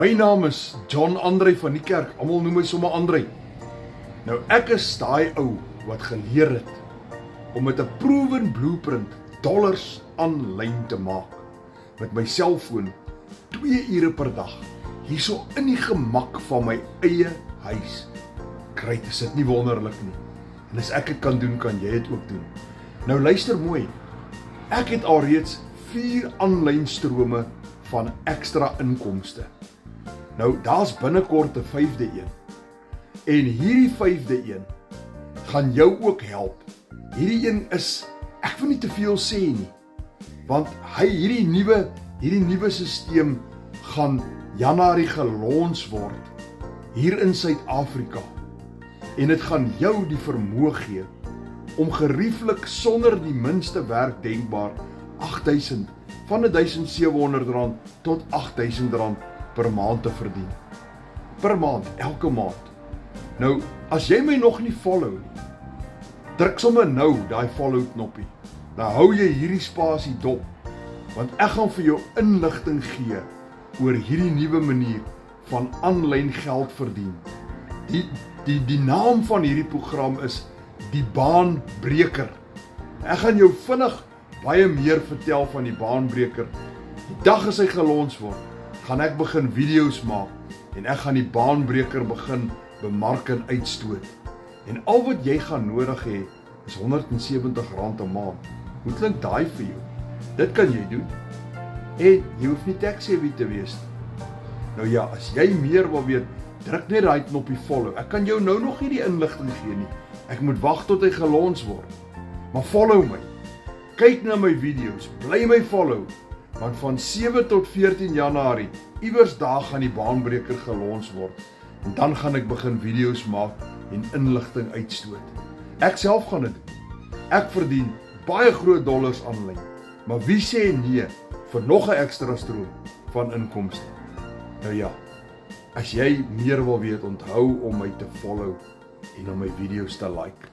My naam is John Andre van die kerk, almal noem my sommer Andre. Nou ek is daai ou wat geleer het om met 'n proven blueprint dollars aanlyn te maak. Met my selfoon 2 ure per dag, hierso in die gemak van my eie huis. Kryt, is dit nie wonderlik nie? En as ek dit kan doen, kan jy dit ook doen. Nou luister mooi, ek het alreeds 4 aanlyn strome van ekstra inkomste. Nou, daar's binnekort 'n 5de een. En hierdie 5de een gaan jou ook help. Hierdie een is, ek wil nie te veel sê nie, want hierdie nuwe stelsel gaan Januarie gelons word hier in Suid-Afrika. En dit gaan jou die vermoë gee om gerieflik sonder die minste werk denkbaar 8.000 van R1.700 tot R8.000 per maand te verdien. Per maand, elke maand. Nou, as jy my nog nie follow nie, druk sommer nou daai follow knoppie. Dan hou jy hierdie spasie dop, want ek gaan vir jou inligting gee oor hierdie nuwe manier van aanlyn geld verdien. Die naam van hierdie program is die Baanbreker. Ek gaan jou vinnig baie meer vertel van die Baanbreker. Die dag as hy gelons word, gaan ek begin video's maak en ek gaan die Baanbreker begin bemark en uitstoot. En al wat jy gaan nodig hê is R170 'n maand. Hoe klink daai vir jou? Dit kan jy doen. En jy hoef nie tech-savvy te wees nie. Nou ja, as jy meer wil weet, druk net daai knoppie follow. Ek kan jou nou nog nie die inligting gee nie. Ek moet wag tot hy gelons word. Maar follow my. Kyk na my video's, bly my follow. Want van 7 tot 14 Januarie, iewers daar gaan die Baanbreker gelons word. En dan gaan ek begin video's maak en inligting uitstoot. Ek self gaan dit doen. Ek verdien baie groot dollars aanlyn. Maar wie sê nee vir nog 'n ekstra stroom van inkomste? Nou ja, as jy meer wil weet, onthou om my te follow en om my video's te like.